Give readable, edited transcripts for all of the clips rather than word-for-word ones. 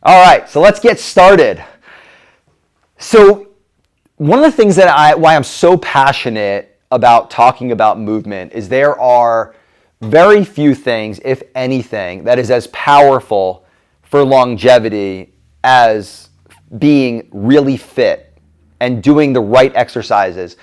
All right, so let's get started. So one of the things why I'm so passionate about talking about movement is there are very few things, if anything, that is as powerful for longevity as being really fit and doing the right exercises.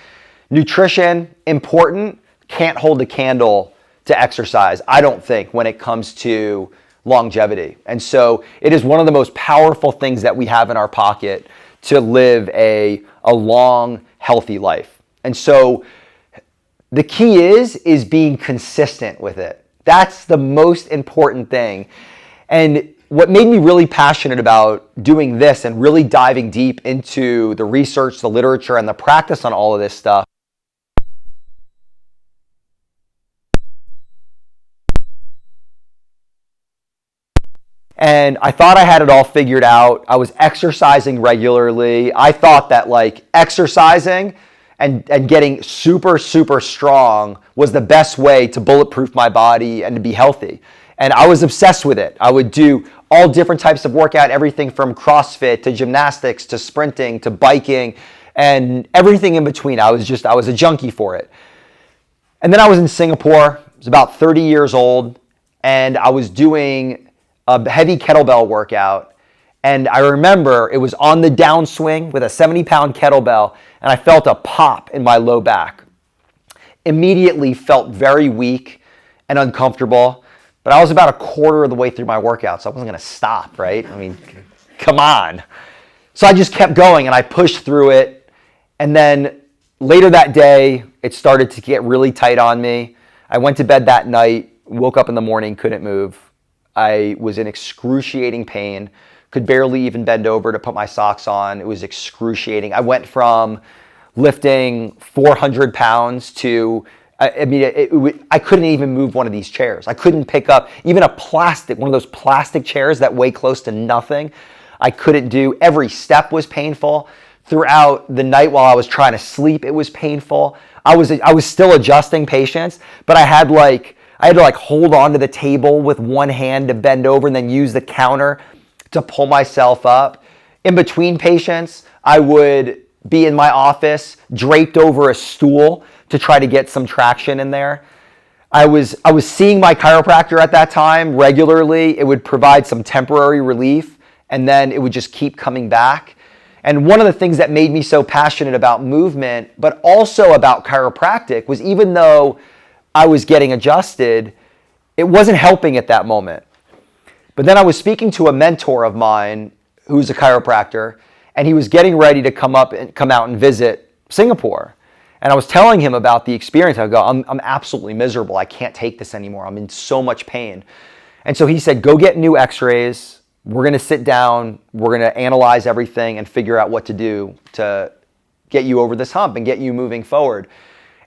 Nutrition, important, can't hold a candle to exercise, I don't think, when it comes to longevity. And so it is one of the most powerful things that we have in our pocket to live a long, healthy life. And so the key is being consistent with it. That's the most important thing. And what made me really passionate about doing this and really diving deep into the research, the literature, and the practice on all of this stuff and I thought I had it all figured out. I was exercising regularly. I thought that exercising and getting super, super strong was the best way to bulletproof my body and to be healthy. And I was obsessed with it. I would do all different types of workout, everything from CrossFit to gymnastics to sprinting to biking and everything in between. I was a junkie for it. And then I was in Singapore. I was about 30 years old, and I was doing a heavy kettlebell workout. And I remember it was on the downswing with a 70-pound kettlebell, and I felt a pop in my low back. Immediately felt very weak and uncomfortable, but I was about a quarter of the way through my workout, so I wasn't gonna stop, right? I mean, come on. So I just kept going and I pushed through it. And then later that day, it started to get really tight on me. I went to bed that night, woke up in the morning, couldn't move. I was in excruciating pain, could barely even bend over to put my socks on. It was excruciating. I went from lifting 400 pounds to, I couldn't even move one of these chairs. I couldn't pick up even one of those plastic chairs that weigh close to nothing. I couldn't do. Every step was painful. Throughout the night while I was trying to sleep, it was painful. I was still adjusting patients, but I had to hold on to the table with one hand to bend over and then use the counter to pull myself up. In between patients, I would be in my office draped over a stool to try to get some traction in there. I was seeing my chiropractor at that time regularly. It would provide some temporary relief, and then it would just keep coming back. And one of the things that made me so passionate about movement, but also about chiropractic, was even though I was getting adjusted, it wasn't helping at that moment. But then I was speaking to a mentor of mine who's a chiropractor, and he was getting ready to come out and visit Singapore. And I was telling him about the experience. I go, I'm absolutely miserable. I can't take this anymore. I'm in so much pain. And so he said, go get new x-rays. We're going to sit down. We're going to analyze everything and figure out what to do to get you over this hump and get you moving forward.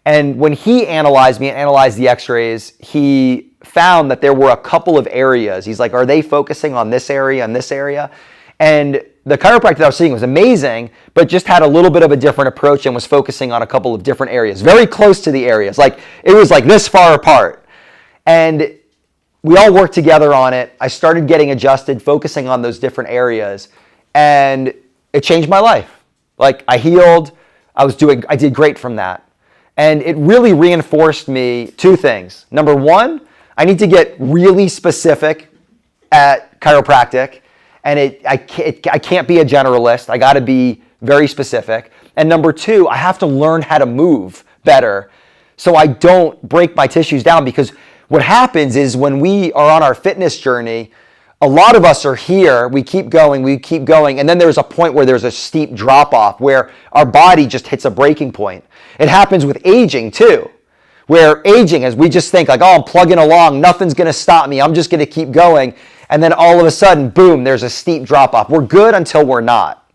And when he analyzed me and analyzed the x-rays, he found that there were a couple of areas. He's like, are they focusing on this area and this area? And the chiropractor that I was seeing was amazing, but just had a little bit of a different approach and was focusing on a couple of different areas, very close to the areas. It was this far apart. And we all worked together on it. I started getting adjusted, focusing on those different areas, and it changed my life. I healed. I did great from that. And it really reinforced me two things. Number one, I need to get really specific at chiropractic, and I can't be a generalist. I got to be very specific. And number two, I have to learn how to move better so I don't break my tissues down, because what happens is when we are on our fitness journey, a lot of us are here, we keep going, and then there's a point where there's a steep drop off where our body just hits a breaking point. It happens with aging too, where aging is we just think I'm plugging along, nothing's gonna stop me, I'm just gonna keep going. And then all of a sudden, boom, there's a steep drop off. We're good until we're not.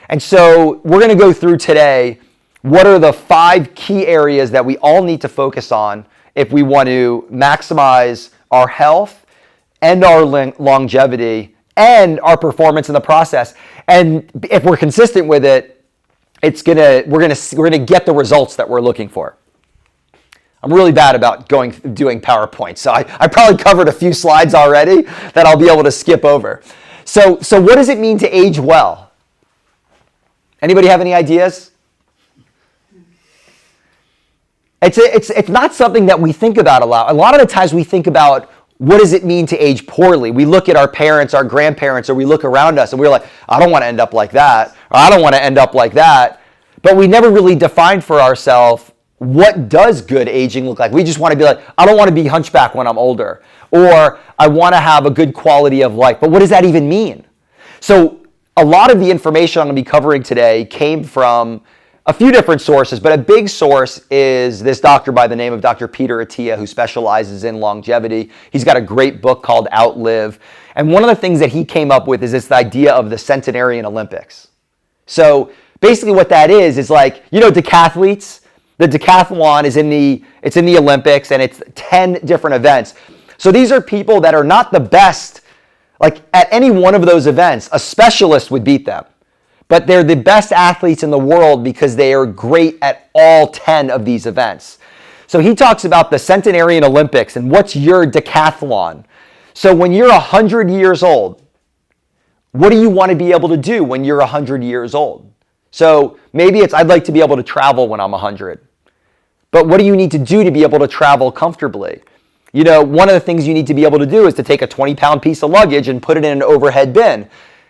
And so we're gonna go through today, what are the 5 key areas that we all need to focus on if we want to maximize our health and our longevity and our performance in the process. And if we're consistent with it, we're gonna get the results that we're looking for. I'm really bad about doing PowerPoint, so I probably covered a few slides already that I'll be able to skip over. So what does it mean to age well? Anybody have any ideas? It's not something that we think about a lot. A lot of the times we think about, what does it mean to age poorly? We look at our parents, our grandparents, or we look around us and we're like, I don't want to end up like that, or I don't want to end up like that. But we never really define for ourselves, what does good aging look like? We just want to be like, I don't want to be hunchback when I'm older, or I want to have a good quality of life. But what does that even mean? So a lot of the information I'm going to be covering today came from a few different sources, but a big source is this doctor by the name of Dr. Peter Attia, who specializes in longevity. He's got a great book called Outlive. And one of the things that he came up with is this idea of the Centenarian Olympics. So basically what that is like, decathletes. The decathlon is in the Olympics, and it's 10 different events. So these are people that are not the best. Like at any one of those events, a specialist would beat them. But they're the best athletes in the world because they are great at all 10 of these events. So he talks about the Centenarian Olympics and what's your decathlon. So when you're 100 years old, what do you want to be able to do when you're 100 years old? So maybe it's, I'd like to be able to travel when I'm 100. But what do you need to do to be able to travel comfortably? One of the things you need to be able to do is to take a 20-pound piece of luggage and put it in an overhead bin.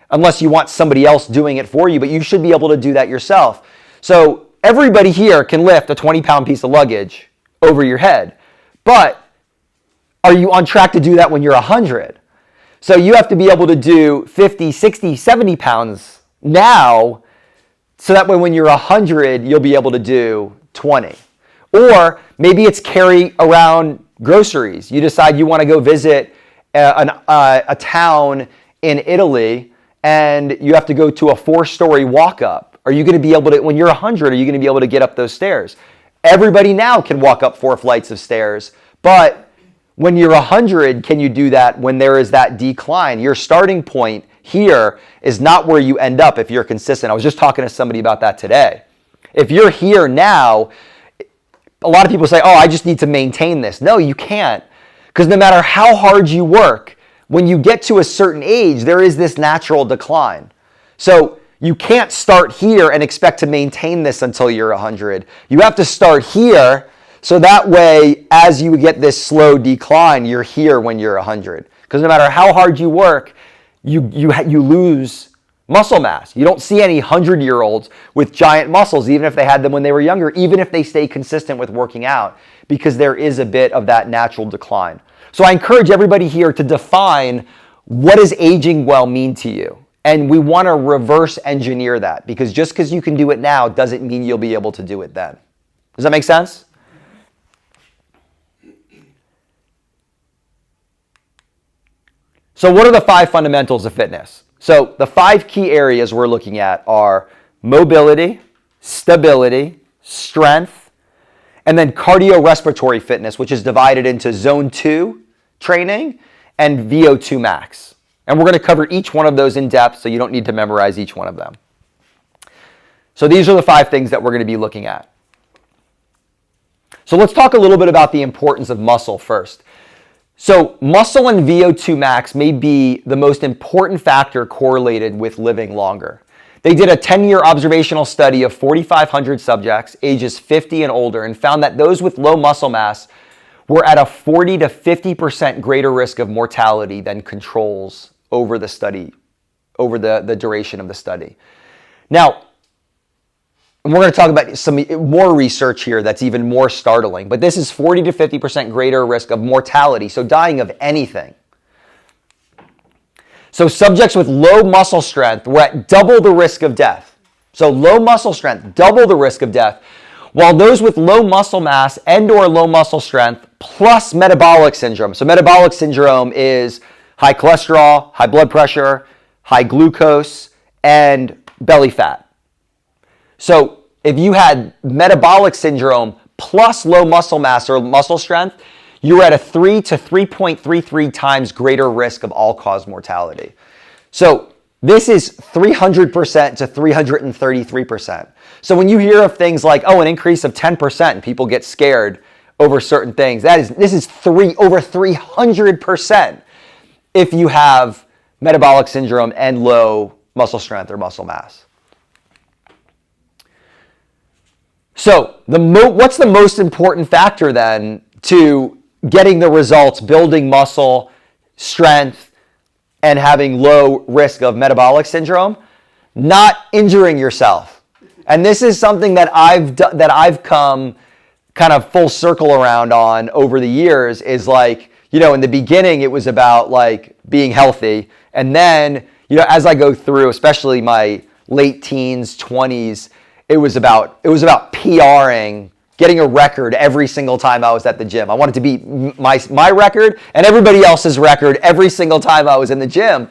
Unless you want somebody else doing it for you, but you should be able to do that yourself. So everybody here can lift a 20-pound piece of luggage over your head. But are you on track to do that when you're 100? So you have to be able to do 50, 60, 70 pounds now, so that way when you're 100, you'll be able to do 20. Or maybe it's carry around groceries. You decide you want to go visit a town in Italy, and you have to go to a 4-story walk up. Are you going to be able to, when you're 100, are you going to be able to get up those stairs? Everybody now can walk up 4 flights of stairs, but when you're 100, can you do that when there is that decline? Your starting point here is not where you end up if you're consistent. I was just talking to somebody about that today. If you're here now, a lot of people say, I just need to maintain this. No, you can't, because no matter how hard you work, when you get to a certain age, there is this natural decline. So you can't start here and expect to maintain this until you're 100. You have to start here, so that way, as you get this slow decline, you're here when you're 100. Because no matter how hard you work, you lose muscle mass. You don't see any 100-year-olds with giant muscles, even if they had them when they were younger, even if they stay consistent with working out, because there is a bit of that natural decline. So I encourage everybody here to define, what does aging well mean to you? And we want to reverse engineer that, because just because you can do it now doesn't mean you'll be able to do it then. Does that make sense? So what are the 5 fundamentals of fitness? So the 5 key areas we're looking at are mobility, stability, strength, and then cardiorespiratory fitness, which is divided into zone 2 training and VO2 max. And we're going to cover each one of those in depth, so you don't need to memorize each one of them. So these are the 5 things that we're going to be looking at. So let's talk a little bit about the importance of muscle first. So muscle and VO2 max may be the most important factor correlated with living longer. They did a 10-year observational study of 4,500 subjects, ages 50 and older, and found that those with low muscle mass were at a 40 to 50% greater risk of mortality than controls over the study, over the duration of the study. Now, we're going to talk about some more research here that's even more startling, but this is 40 to 50% greater risk of mortality, so dying of anything. So subjects with low muscle strength were at double the risk of death. So low muscle strength, double the risk of death, while those with low muscle mass and or low muscle strength plus metabolic syndrome. So metabolic syndrome is high cholesterol, high blood pressure, high glucose, and belly fat. So if you had metabolic syndrome plus low muscle mass or muscle strength, you're at a 3 to 3.33 times greater risk of all-cause mortality. So this is 300% to 333%. So when you hear of things like, an increase of 10%, and people get scared over certain things, this is over 300% if you have metabolic syndrome and low muscle strength or muscle mass. So what's the most important factor then to getting the results, building muscle strength, and having low risk of metabolic syndrome? Not injuring yourself. And this is something that I've come kind of full circle around on over the years, is like, in the beginning it was about like being healthy. And then, as I go through, especially my late teens, 20s, it was about PRing, getting a record every single time I was at the gym. I wanted to beat my record and everybody else's record every single time I was in the gym.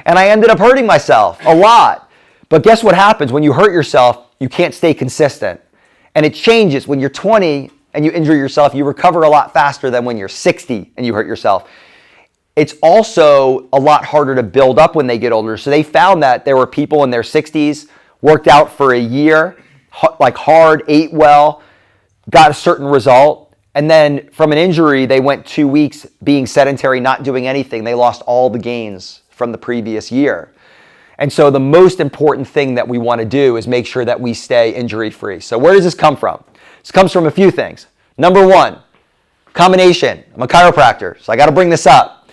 And I ended up hurting myself a lot. But guess what happens when you hurt yourself? You can't stay consistent. And it changes. When you're 20 and you injure yourself, you recover a lot faster than when you're 60 and you hurt yourself. It's also a lot harder to build up when they get older. So they found that there were people in their 60s, worked out for a year, like hard, ate well, got a certain result, and then from an injury, they went 2 weeks being sedentary, not doing anything. They lost all the gains from the previous year. And so the most important thing that we want to do is make sure that we stay injury-free. So where does this come from? This comes from a few things. Number one, combination. I'm a chiropractor, so I got to bring this up.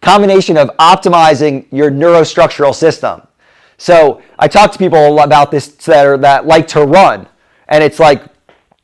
Combination of optimizing your neurostructural system. So I talk to people about this that like to run, and it's like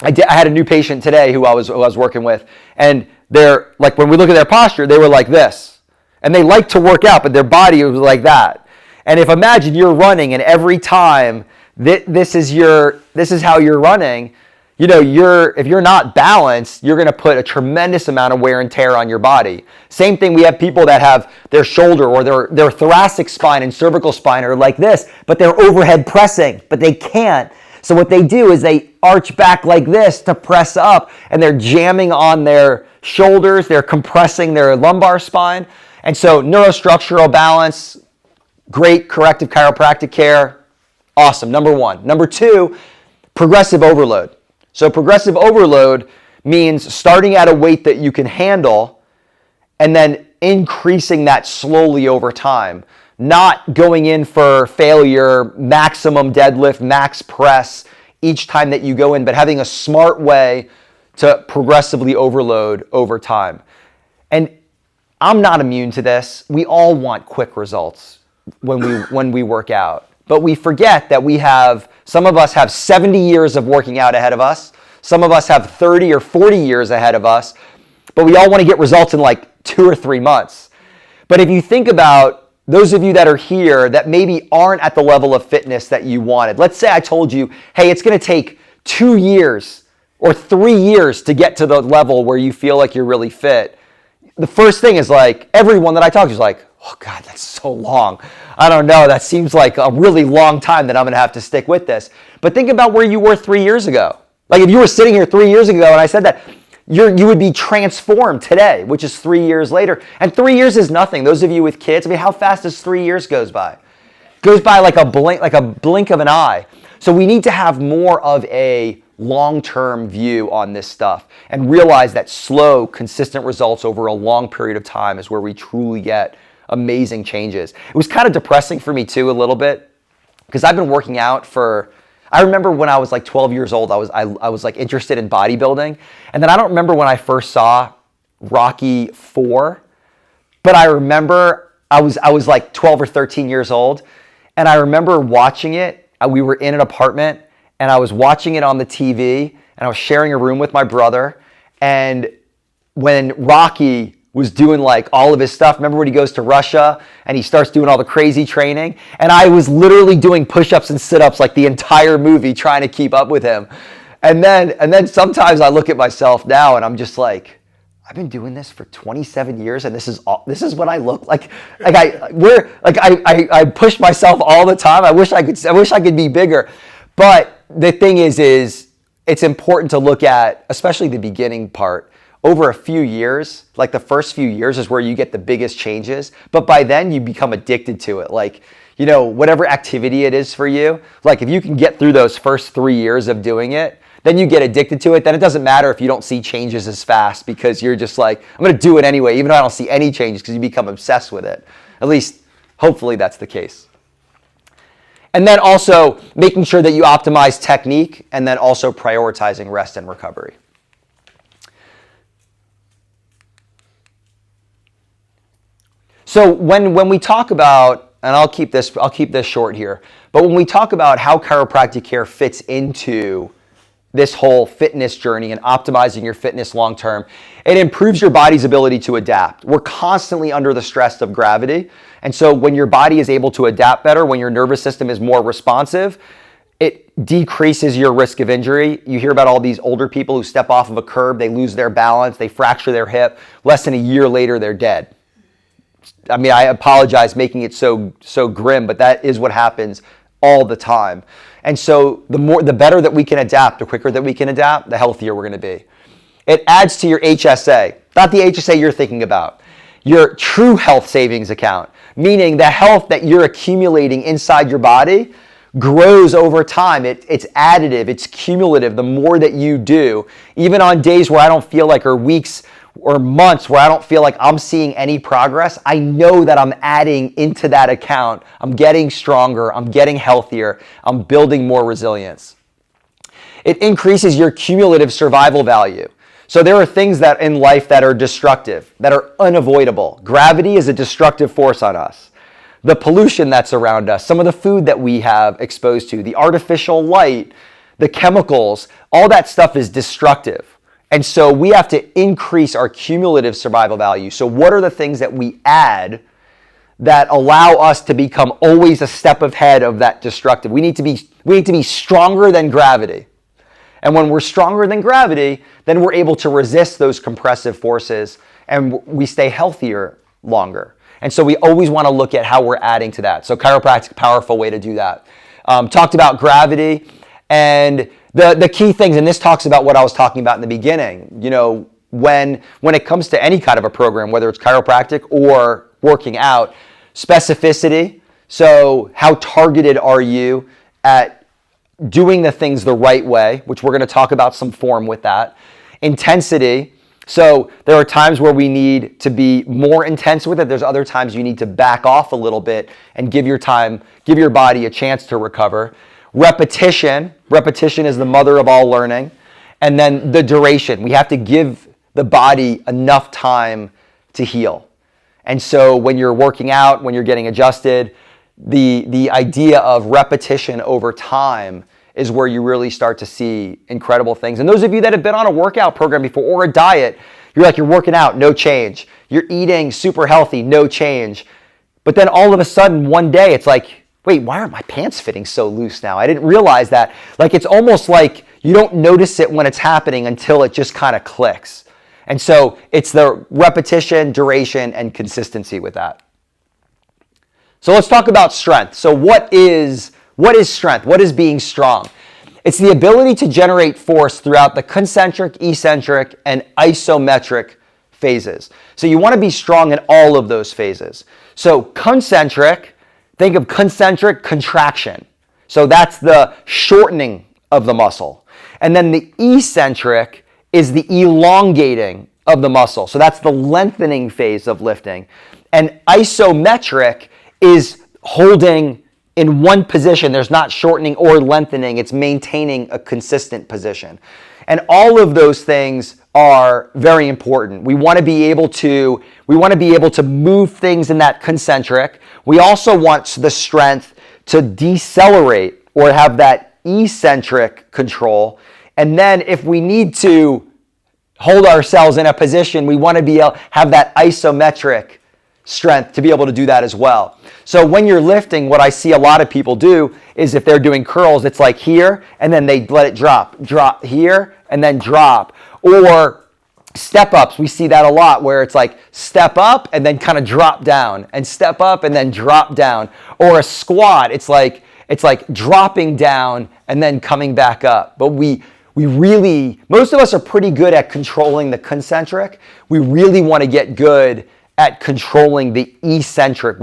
I had a new patient today who I was working with, and they're like, when we look at their posture, they were like this, and they like to work out, but their body was like that. And imagine you're running, and every time this is how you're running. If you're not balanced, you're going to put a tremendous amount of wear and tear on your body. Same thing, we have people that have their shoulder or their thoracic spine and cervical spine are like this, but they're overhead pressing, but they can't. So what they do is they arch back like this to press up, and they're jamming on their shoulders, they're compressing their lumbar spine. And so neurostructural balance, great corrective chiropractic care, awesome, number one. Number two, progressive overload. So progressive overload means starting at a weight that you can handle and then increasing that slowly over time. Not going in for failure, maximum deadlift, max press each time that you go in, but having a smart way to progressively overload over time. And I'm not immune to this. We all want quick results when we work out. But we forget that some of us have 70 years of working out ahead of us. Some of us have 30 or 40 years ahead of us. But we all want to get results in like 2 or 3 months. But if you think about those of you that are here that maybe aren't at the level of fitness that you wanted. Let's say I told you, hey, it's going to take 2 years or 3 years to get to the level where you feel like you're really fit. The first thing is like, everyone that I talk to is like, oh God, that's so long. I don't know, that seems like a really long time that I'm gonna have to stick with this. But think about where you were 3 years ago. Like if you were sitting here 3 years ago and I said that, you would be transformed today, which is 3 years later. And 3 years is nothing. Those of you with kids, I mean, how fast does 3 years goes by? It goes by like a blink of an eye. So we need to have more of a long-term view on this stuff and realize that slow, consistent results over a long period of time is where we truly get amazing changes. It was kind of depressing for me too a little bit because I've been working out I remember when I was like 12 years old, I was like interested in bodybuilding. And then I don't remember when I first saw Rocky 4, but I remember I was like 12 or 13 years old. And I remember watching it. We were in an apartment and I was watching it on the TV and I was sharing a room with my brother. And when Rocky was doing like all of his stuff. Remember when he goes to Russia and he starts doing all the crazy training? And I was literally doing push-ups and sit-ups like the entire movie trying to keep up with him. And then sometimes I look at myself now and I'm just like, I've been doing this for 27 years and this is what I look like. I push myself all the time. I wish I could be bigger. But the thing is it's important to look at, especially the beginning part, over a few years. Like the first few years is where you get the biggest changes. But by then you become addicted to it. Like, whatever activity it is for you, like if you can get through those first 3 years of doing it, then you get addicted to it. Then it doesn't matter if you don't see changes as fast because you're just like, I'm going to do it anyway, even though I don't see any changes, because you become obsessed with it. At least Hopefully that's the case. And then also making sure that you optimize technique and then also prioritizing rest and recovery. So when we talk about, and I'll keep this short here, but when we talk about how chiropractic care fits into this whole fitness journey and optimizing your fitness long term, it improves your body's ability to adapt. We're constantly under the stress of gravity. And so when your body is able to adapt better, when your nervous system is more responsive, it decreases your risk of injury. You hear about all these older people who step off of a curb, they lose their balance, they fracture their hip. Less than a year later, they're dead. I mean, I apologize making it so grim, but that is what happens all the time. And so the better that we can adapt, the quicker that we can adapt, the healthier we're going to be. It adds to your HSA, not the HSA you're thinking about, your true health savings account, meaning the health that you're accumulating inside your body grows over time. It's additive, it's cumulative. The more that you do, even on days where I don't feel like, or weeks or months where I don't feel like I'm seeing any progress, I know that I'm adding into that account. I'm getting stronger, I'm getting healthier, I'm building more resilience. It increases your cumulative survival value. So there are things that in life that are destructive, that are unavoidable. Gravity is a destructive force on us. The pollution that's around us, some of the food that we have exposed to, the artificial light, the chemicals, all that stuff is destructive. And so we have to increase our cumulative survival value. So what are the things that we add that allow us to become always a step ahead of that destructive? We need to be stronger than gravity. And when we're stronger than gravity, then we're able to resist those compressive forces and we stay healthier longer. And so we always want to look at how we're adding to that. So chiropractic, powerful way to do that. Talked about gravity and the key things, and this talks about what I was talking about in the beginning. You know, when it comes to any kind of a program, whether it's chiropractic or working out, specificity. So how targeted are you at doing the things the right way, which we're going to talk about some form with that. Intensity. So there are times where we need to be more intense with it. There's other times you need to back off a little bit and give your body a chance to recover. Repetition. Repetition is the mother of all learning. And then the duration. We have to give the body enough time to heal. And so when you're working out, when you're getting adjusted, the idea of repetition over time is where you really start to see incredible things. And those of you that have been on a workout program before or a diet, you're working out, no change. You're eating super healthy, no change. But then all of a sudden, one day, it's like, wait, why are my pants fitting so loose now? I didn't realize that. It's almost like you don't notice it when it's happening until it just kind of clicks. And so it's the repetition, duration, and consistency with that. So let's talk about strength. So what is strength? What is being strong? It's the ability to generate force throughout the concentric, eccentric, and isometric phases. So you want to be strong in all of those phases. So concentric, think of concentric contraction. So that's the shortening of the muscle. And then the eccentric is the elongating of the muscle. So that's the lengthening phase of lifting. And isometric is holding in one position. There's not shortening or lengthening. It's maintaining a consistent position. And all of those things are very important. We want to be able to move things in that concentric. We also want the strength to decelerate or have that eccentric control. And then if we need to hold ourselves in a position, we want to be able to have that isometric strength to be able to do that as well. So when you're lifting, what I see a lot of people do is if they're doing curls, it's like here, and then they let it drop here, and then drop. Or step ups, we see that a lot where it's like step up and then kind of drop down, and step up and then drop down. Or a squat, it's like dropping down and then coming back up. But we really, most of us are pretty good at controlling the concentric. We really want to get good at controlling the eccentric,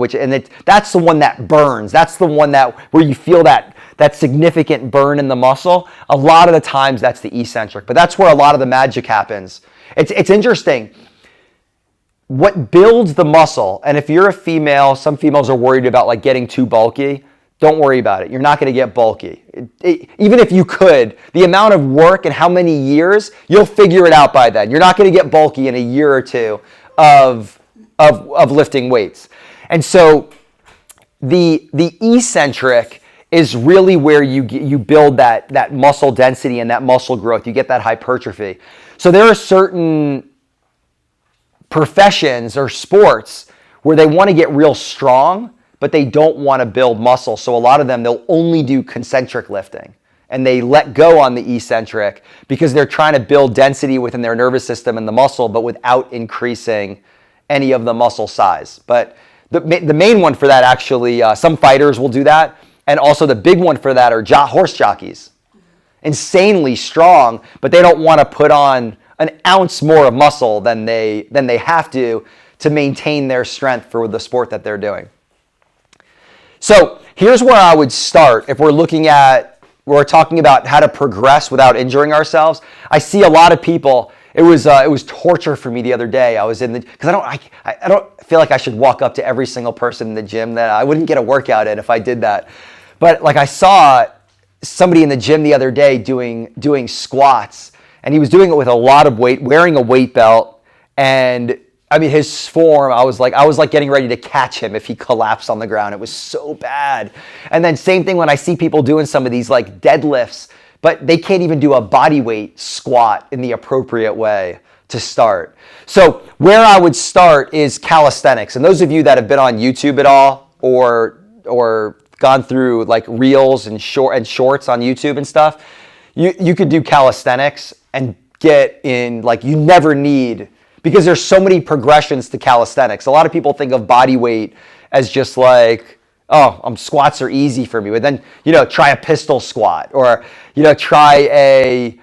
that's the one that burns. That's the one where you feel that significant burn in the muscle. A lot of the times that's the eccentric, but that's where a lot of the magic happens. It's interesting. what builds the muscle, and if you're a female, some females are worried about like getting too bulky. Don't worry about it. You're not going to get bulky. Even if you could, the amount of work and how many years, you'll figure it out by then. You're not going to get bulky in a year or two of lifting weights. And so the eccentric is really where you build that muscle density and that muscle growth. You get that hypertrophy. So there are certain professions or sports where they want to get real strong, but they don't want to build muscle. So a lot of them, they'll only do concentric lifting. And they let go on the eccentric because they're trying to build density within their nervous system and the muscle, but without increasing any of the muscle size. But the main one for that, actually, some fighters will do that. And also the big one for that are horse jockeys. Insanely strong, but they don't want to put on an ounce more of muscle than they have to maintain their strength for the sport that they're doing. So here's where I would start if we're talking about how to progress without injuring ourselves. I see a lot of people. It was torture for me the other day. I was because I don't feel like I should walk up to every single person in the gym. That I wouldn't get a workout in if I did that. But like I saw somebody in the gym the other day doing squats, and he was doing it with a lot of weight, wearing a weight belt, and I mean, his form, I was like getting ready to catch him if he collapsed on the ground. It was so bad. And then same thing when I see people doing some of these like deadlifts, but they can't even do a body weight squat in the appropriate way to start. So where I would start is calisthenics. And those of you that have been on YouTube at all or gone through like reels and shorts on YouTube and stuff, you could do calisthenics and get in, like, you never need, because there's so many progressions to calisthenics. A lot of people think of body weight as just like, oh, squats are easy for me. But then, try a pistol squat, or, try a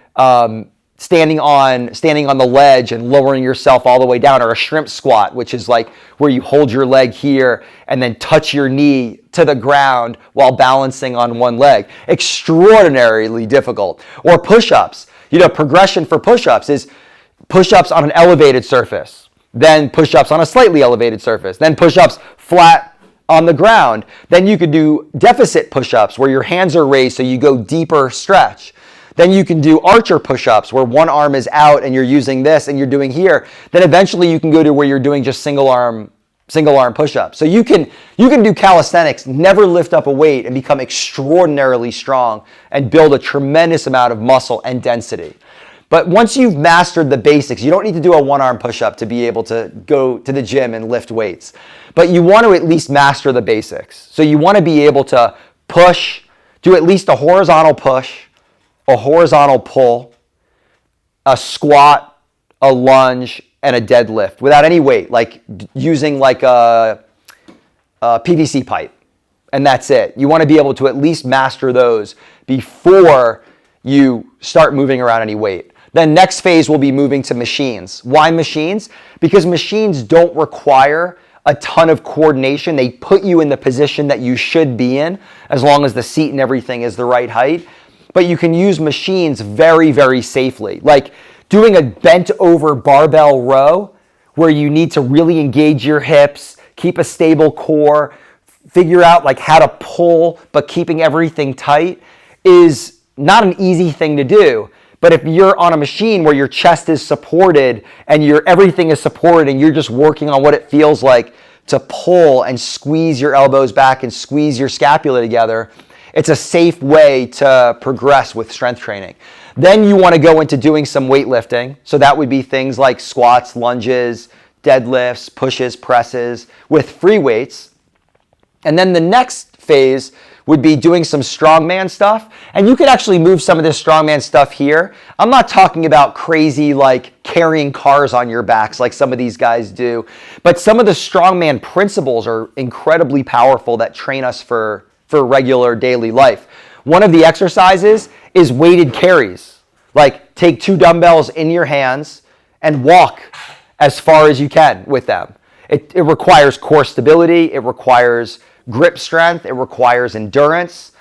standing on the ledge and lowering yourself all the way down, or a shrimp squat, which is like where you hold your leg here and then touch your knee to the ground while balancing on one leg. Extraordinarily difficult. Or push-ups. Progression for push-ups is push-ups on an elevated surface, then push-ups on a slightly elevated surface, then push-ups flat on the ground. Then you could do deficit push-ups where your hands are raised so you go deeper stretch. Then you can do archer push-ups where one arm is out and you're using this and you're doing here. Then eventually you can go to where you're doing just single arm push-ups. So you can do calisthenics, never lift up a weight, and become extraordinarily strong and build a tremendous amount of muscle and density. But once you've mastered the basics, you don't need to do a one-arm push-up to be able to go to the gym and lift weights. But you want to at least master the basics. So you want to be able to do at least a horizontal push, a horizontal pull, a squat, a lunge, and a deadlift without any weight, like using like a PVC pipe. And that's it. You want to be able to at least master those before you start moving around any weight. Then next phase will be moving to machines. Why machines? Because machines don't require a ton of coordination. They put you in the position that you should be in, as long as the seat and everything is the right height. But you can use machines very, very safely. Like doing a bent over barbell row where you need to really engage your hips, keep a stable core, figure out like how to pull but keeping everything tight is not an easy thing to do. But if you're on a machine where your chest is supported and everything is supported and you're just working on what it feels like to pull and squeeze your elbows back and squeeze your scapula together, it's a safe way to progress with strength training. Then you want to go into doing some weightlifting. So that would be things like squats, lunges, deadlifts, pushes, presses with free weights. And then the next phase would be doing some strongman stuff. And you could actually move some of this strongman stuff here. I'm not talking about crazy like carrying cars on your backs like some of these guys do, but some of the strongman principles are incredibly powerful that train us for regular daily life. One of the exercises is weighted carries. Like take 2 dumbbells in your hands and walk as far as you can with them. It requires core stability, it requires grip strength, it requires endurance,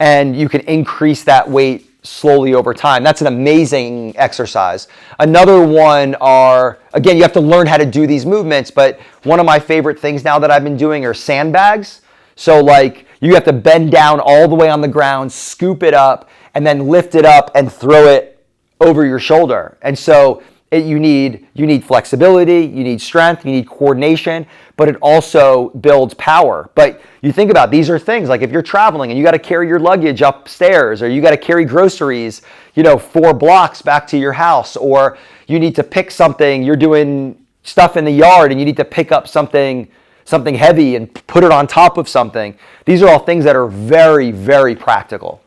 and you can increase that weight slowly over time. That's an amazing exercise. Another one are, again, you have to learn how to do these movements, but one of my favorite things now that I've been doing are sandbags. So like you have to bend down all the way on the ground, scoop it up, and then lift it up and throw it over your shoulder. And so you need flexibility, you need strength, you need coordination, but it also builds power. But you think about, these are things like if you're traveling and you got to carry your luggage upstairs, or you got to carry groceries, 4 blocks back to your house, or you need to pick something, you're doing stuff in the yard and you need to pick up something heavy and put it on top of something. These are all things that are very, very practical.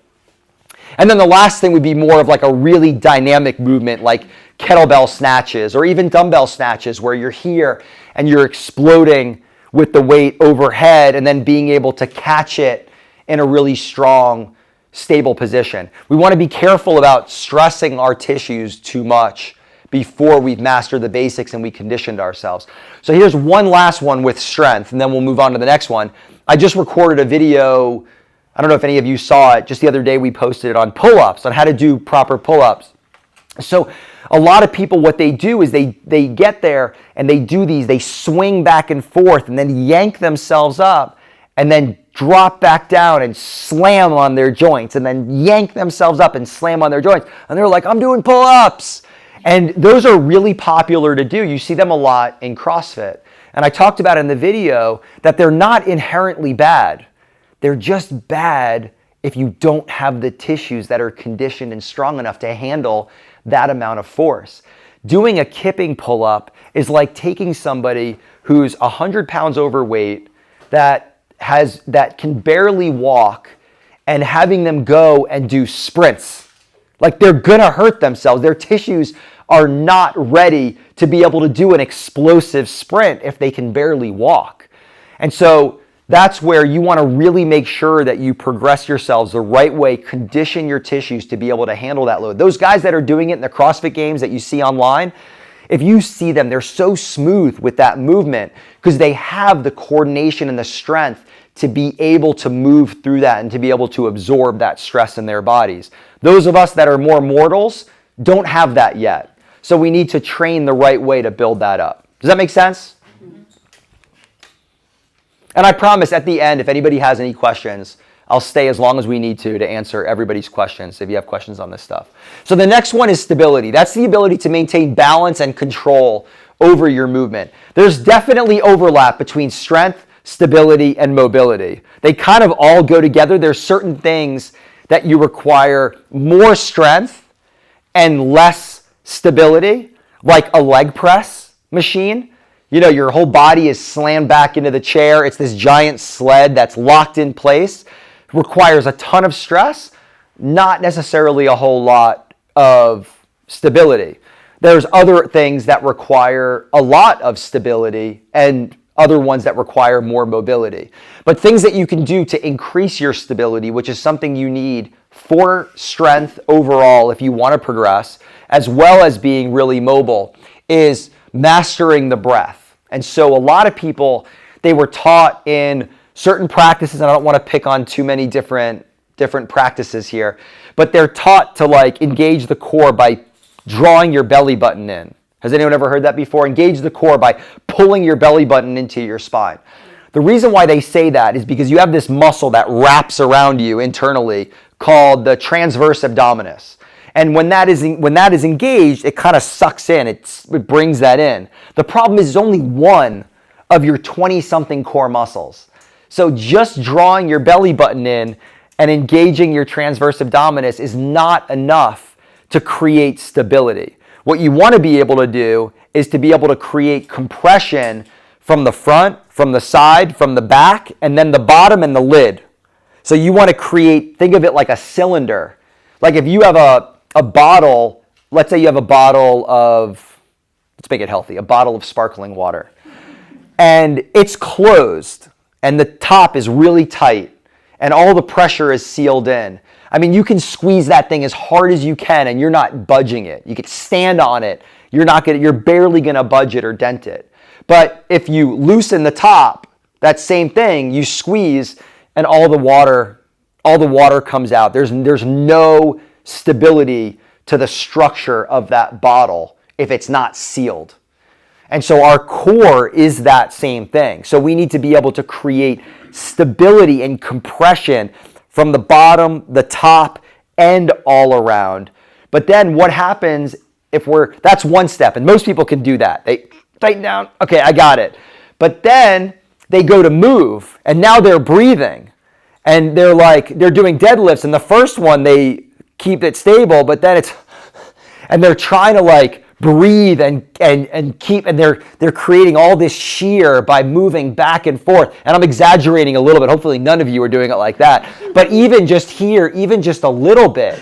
And then the last thing would be more of like a really dynamic movement, like kettlebell snatches or even dumbbell snatches, where you're here and you're exploding with the weight overhead and then being able to catch it in a really strong, stable position. We want to be careful about stressing our tissues too much before we've mastered the basics and we conditioned ourselves. So here's one last one with strength, and then we'll move on to the next one. I just recorded a video, I don't know if any of you saw it, just the other day we posted it on pull-ups, on how to do proper pull-ups. So a lot of people, what they do is they get there and they do these, they swing back and forth and then yank themselves up and then drop back down and slam on their joints and then yank themselves up and slam on their joints. And they're like, I'm doing pull-ups. And those are really popular to do. You see them a lot in CrossFit. And I talked about in the video that they're not inherently bad. They're just bad if you don't have the tissues that are conditioned and strong enough to handle that amount of force. Doing a kipping pull-up is like taking somebody who's 100 pounds overweight that can barely walk and having them go and do sprints. Like they're gonna hurt themselves. Their tissues are not ready to be able to do an explosive sprint if they can barely walk. And so that's where you want to really make sure that you progress yourselves the right way, condition your tissues to be able to handle that load. Those guys that are doing it in the CrossFit Games that you see online, if you see them, they're so smooth with that movement because they have the coordination and the strength to be able to move through that and to be able to absorb that stress in their bodies. Those of us that are more mortals don't have that yet. So we need to train the right way to build that up. Does that make sense? And I promise at the end, if anybody has any questions, I'll stay as long as we need to answer everybody's questions if you have questions on this stuff. So the next one is stability. That's the ability to maintain balance and control over your movement. There's definitely overlap between strength, stability, and mobility. They kind of all go together. There's certain things that you require more strength and less stability, like a leg press machine. Your whole body is slammed back into the chair. It's this giant sled that's locked in place. It requires a ton of stress, not necessarily a whole lot of stability. There's other things that require a lot of stability and other ones that require more mobility. But things that you can do to increase your stability, which is something you need for strength overall if you want to progress, as well as being really mobile, is mastering the breath. And so a lot of people, they were taught in certain practices, and I don't want to pick on too many different practices here, but they're taught to like engage the core by drawing your belly button in. Has anyone ever heard that before? Engage the core by pulling your belly button into your spine. The reason why they say that is because you have this muscle that wraps around you internally called the transverse abdominis. And when that is engaged, it kind of sucks in. It brings that in. The problem is it's only one of your 20-something core muscles. So just drawing your belly button in and engaging your transverse abdominis is not enough to create stability. What you want to be able to do is to be able to create compression from the front, from the side, from the back, and then the bottom and the lid. So you want to create, think of it like a cylinder. Like if you have a bottle, let's say you have a bottle of, let's make it healthy, a bottle of sparkling water. And it's closed, and the top is really tight, and all the pressure is sealed in. I mean, you can squeeze that thing as hard as you can, and you're not budging it. You could stand on it. You're barely gonna budge it or dent it. But if you loosen the top, that same thing, you squeeze, and all the water comes out. There's no stability to the structure of that bottle if it's not sealed. And so our core is that same thing. So we need to be able to create stability and compression from the bottom, the top, and all around. But then what happens if that's one step, and most people can do that. They tighten down, okay, I got it. But then they go to move, and now they're breathing. And they're doing deadlifts, and the first one they keep it stable, but then and they're trying to breathe and keep, and they're creating all this shear by moving back and forth. And I'm exaggerating a little bit. Hopefully none of you are doing it like that. But even just here, even just a little bit,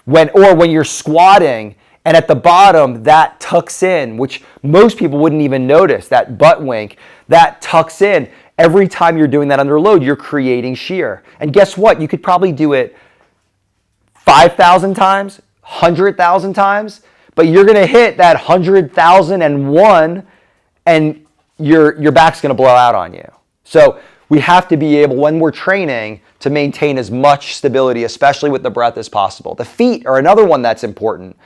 when you're squatting and at the bottom that tucks in, which most people wouldn't even notice, that butt wink, that tucks in. Every time you're doing that under load, you're creating shear. And guess what? You could probably do it 5,000 times, 100,000 times, but you're going to hit that 100,001 and your back's going to blow out on you. So we have to be able, when we're training, to maintain as much stability, especially with the breath, as possible. The feet are another one that's important.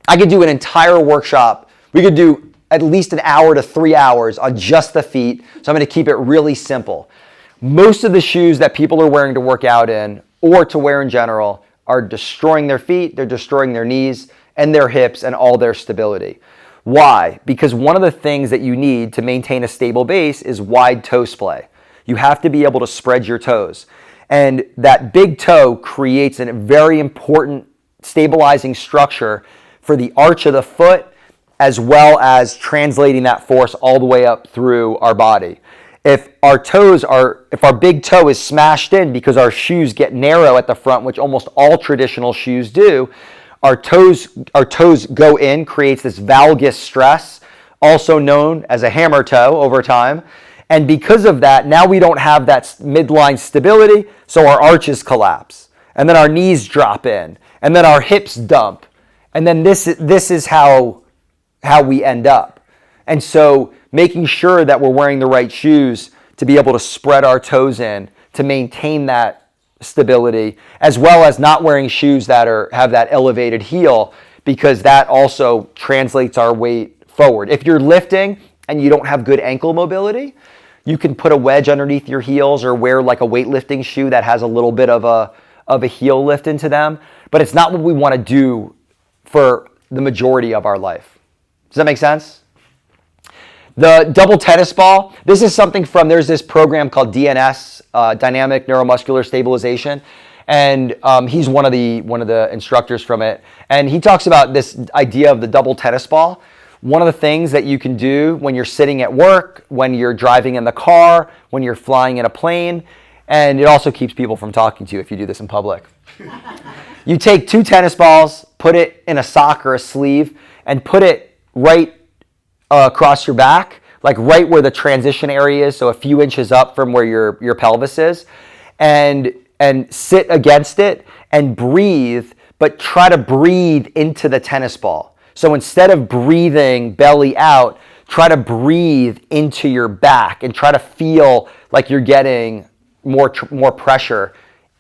I could do an entire workshop. We could do at least an hour to 3 hours on just the feet. So I'm going to keep it really simple. Most of the shoes that people are wearing to work out in, or to wear in general, are destroying their feet, they're destroying their knees and their hips and all their stability. Why? Because one of the things that you need to maintain a stable base is wide toe splay. You have to be able to spread your toes. And that big toe creates a very important stabilizing structure for the arch of the foot, as well as translating that force all the way up through our body. If our big toe is smashed in because our shoes get narrow at the front, which almost all traditional shoes do, our toes go in, creates this valgus stress, also known as a hammer toe over time. And because of that, now we don't have that midline stability, so our arches collapse. And then our knees drop in, and then our hips dump. And then this is how we end up. And so making sure that we're wearing the right shoes to be able to spread our toes in to maintain that stability, as well as not wearing shoes that have that elevated heel, because that also translates our weight forward. If you're lifting and you don't have good ankle mobility, you can put a wedge underneath your heels or wear a weightlifting shoe that has a little bit of a heel lift into them. But it's not what we want to do for the majority of our life. Does that make sense? The double tennis ball, this is something there's this program called DNS, Dynamic Neuromuscular Stabilization, and he's one of the instructors from it, and he talks about this idea of the double tennis ball. One of the things that you can do when you're sitting at work, when you're driving in the car, when you're flying in a plane, and it also keeps people from talking to you if you do this in public. You take 2 tennis balls, put it in a sock or a sleeve, and put it right across your back, right where the transition area is, so a few inches up from where your pelvis is, and sit against it and breathe, but try to breathe into the tennis ball. So instead of breathing belly out, try to breathe into your back and try to feel like you're getting more pressure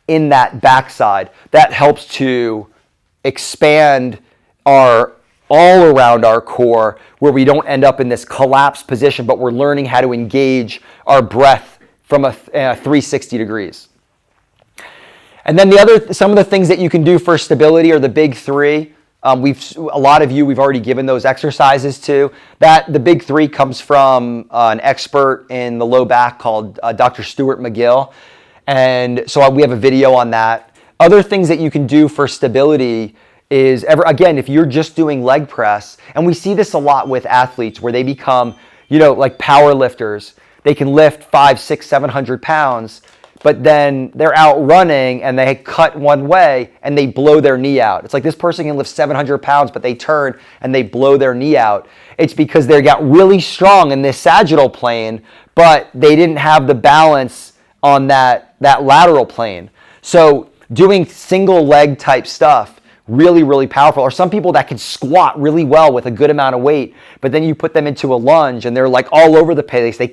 in that backside. That helps to expand all around our core, where we don't end up in this collapsed position, but we're learning how to engage our breath from a 360 degrees. And then some of the things that you can do for stability are the big 3. A lot of you, we've already given those exercises to. The big 3 comes from an expert in the low back called Dr. Stuart McGill. And so we have a video on that. Other things that you can do for stability is, again, if you're just doing leg press, and we see this a lot with athletes where they become, like power lifters. They can lift 500, 600, 700 pounds, but then they're out running and they cut one way and they blow their knee out. It's like this person can lift 700 pounds, but they turn and they blow their knee out. It's because they got really strong in this sagittal plane, but they didn't have the balance on that lateral plane. So doing single leg type stuff, really, really powerful. Or some people that can squat really well with a good amount of weight, but then you put them into a lunge and they're all over the place. They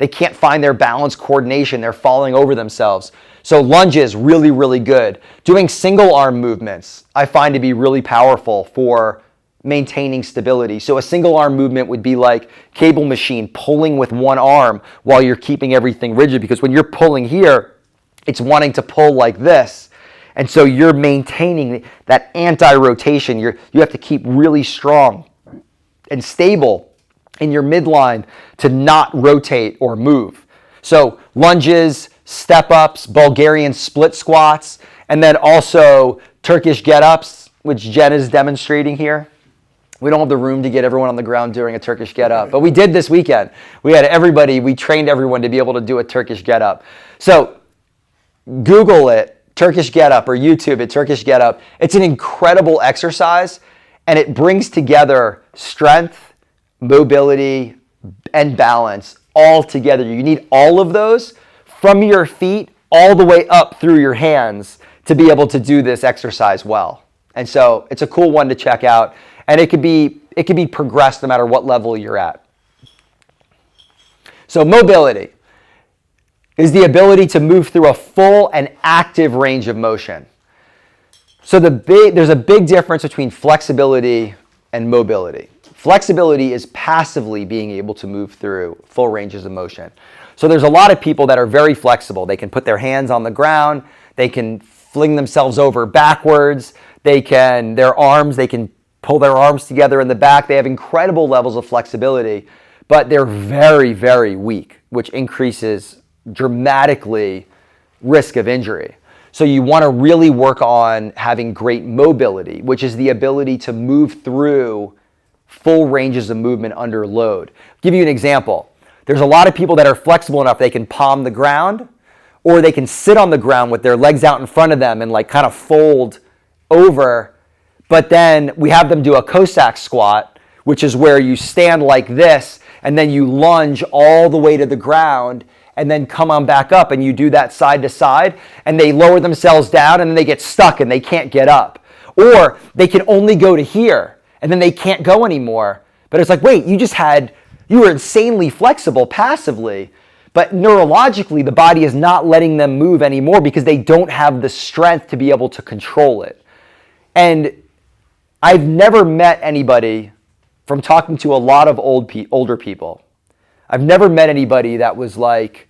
They can't find their balance coordination. They're falling over themselves. So lunges, really, really good. Doing single arm movements, I find to be really powerful for maintaining stability. So a single arm movement would be like cable machine, pulling with one arm while you're keeping everything rigid, because when you're pulling here, it's wanting to pull like this. And so you're maintaining that anti-rotation. You have to keep really strong and stable in your midline to not rotate or move. So lunges, step-ups, Bulgarian split squats, and then also Turkish get-ups, which Jen is demonstrating here. We don't have the room to get everyone on the ground doing a Turkish get-up, but we did this weekend. We trained everyone to be able to do a Turkish get-up. So Google it, Turkish get-up, or YouTube it, Turkish get-up. It's an incredible exercise, and it brings together strength, mobility, and balance all together. You need all of those from your feet all the way up through your hands to be able to do this exercise well. And so it's a cool one to check out, and it could be progressed no matter what level you're at. So mobility is the ability to move through a full and active range of motion. So there's a big difference between flexibility and mobility. Flexibility is passively being able to move through full ranges of motion. So there's a lot of people that are very flexible. They can put their hands on the ground, they can fling themselves over backwards, they can pull their arms together in the back. They have incredible levels of flexibility, but they're very, very weak, which increases dramatically risk of injury. So you want to really work on having great mobility, which is the ability to move through full ranges of movement under load. I'll give you an example. There's a lot of people that are flexible enough they can palm the ground, or they can sit on the ground with their legs out in front of them and like kind of fold over. But then we have them do a Cossack squat, which is where you stand like this and then you lunge all the way to the ground and then come on back up, and you do that side to side, and they lower themselves down and then they get stuck and they can't get up. Or they can only go to here and then they can't go anymore. But it's like, wait, you were insanely flexible passively, but neurologically the body is not letting them move anymore because they don't have the strength to be able to control it. And I've never met anybody, from talking to a lot of older people, I've never met anybody that was like,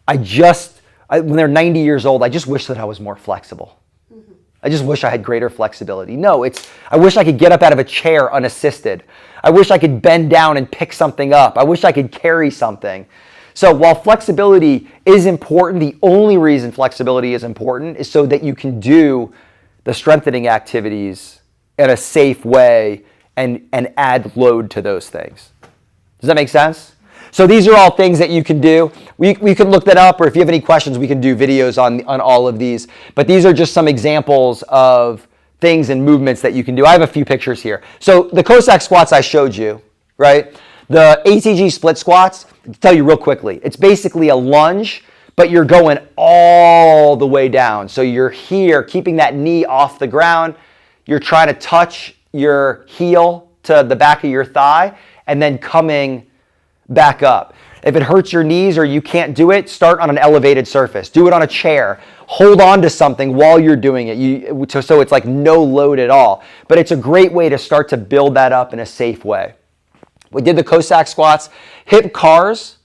when they're 90 years old, I just wish that I was more flexible. Mm-hmm. I just wish I had greater flexibility. No, I wish I could get up out of a chair unassisted. I wish I could bend down and pick something up. I wish I could carry something. So while flexibility is important, the only reason flexibility is important is so that you can do the strengthening activities in a safe way and add load to those things. Does that make sense? So these are all things that you can do. We can look that up, or if you have any questions, we can do videos on all of these. But these are just some examples of things and movements that you can do. I have a few pictures here. So the Cossack squats I showed you, right? The ATG split squats, to tell you real quickly, it's basically a lunge, but you're going all the way down. So you're here, keeping that knee off the ground. You're trying to touch your heel to the back of your thigh, and then coming back up. If it hurts your knees or you can't do it, start on an elevated surface. Do it on a chair. Hold on to something while you're doing it, so it's like no load at all. But it's a great way to start to build that up in a safe way. We did the Cossack squats. Hip CARS.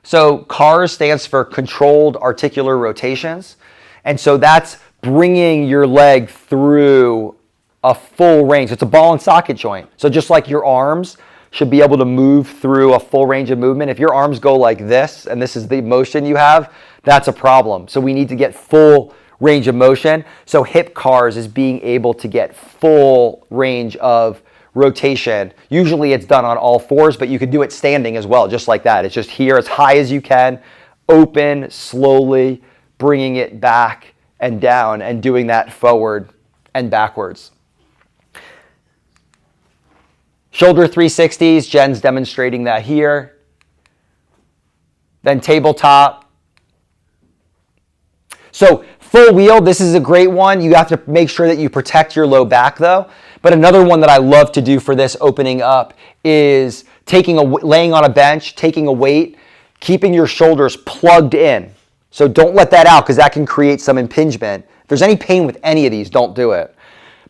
So CARS stands for controlled articular rotations. And so that's bringing your leg through a full range. It's a ball and socket joint. So just like your arms should be able to move through a full range of movement. If your arms go like this, and this is the motion you have, that's a problem. So we need to get full range of motion. So hip CARS is being able to get full range of rotation. Usually it's done on all fours, but you can do it standing as well, just like that. It's just here as high as you can, open, slowly, bringing it back and down, and doing that forward and backwards. Shoulder 360s, Jen's demonstrating that here. Then tabletop. So full wheel, this is a great one. You have to make sure that you protect your low back though. But another one that I love to do for this opening up is laying on a bench, taking a weight, keeping your shoulders plugged in. So don't let that out because that can create some impingement. If there's any pain with any of these, don't do it.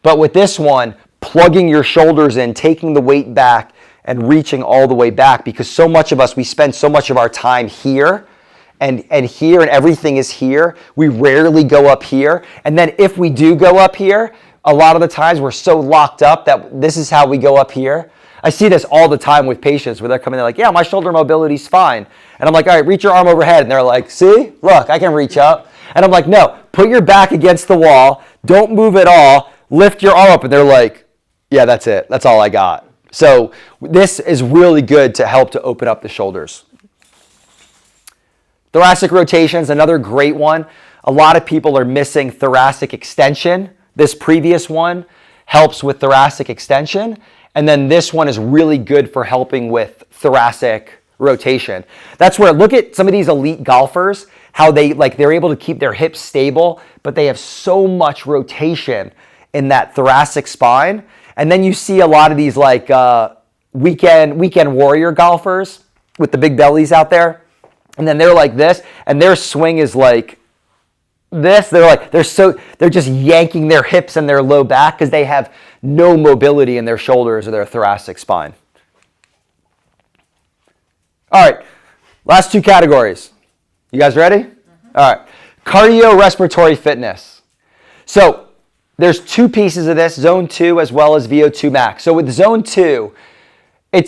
But with this one, plugging your shoulders in, taking the weight back and reaching all the way back, because so much of us, we spend so much of our time here and here, and everything is here. We rarely go up here. And then if we do go up here, a lot of the times we're so locked up that this is how we go up here. I see this all the time with patients where they're coming in like, yeah, my shoulder mobility's fine. And I'm like, all right, reach your arm overhead. And they're like, see, look, I can reach up. And I'm like, no, put your back against the wall. Don't move at all. Lift your arm up. And they're like, yeah, that's it. That's all I got. So this is really good to help to open up the shoulders. Thoracic rotations, another great one. A lot of people are missing thoracic extension. This previous one helps with thoracic extension. And then this one is really good for helping with thoracic rotation. That's where, look at some of these elite golfers, how they're able to keep their hips stable, but they have so much rotation in that thoracic spine. And then you see a lot of these like weekend warrior golfers with the big bellies out there. And then they're like this, and their swing is like this. They're just yanking their hips and their low back because they have no mobility in their shoulders or their thoracic spine. All right, last two categories. You guys ready? All right, cardiorespiratory fitness. So there's two pieces of this, Zone 2 as well as VO2 max. So with Zone 2, I'm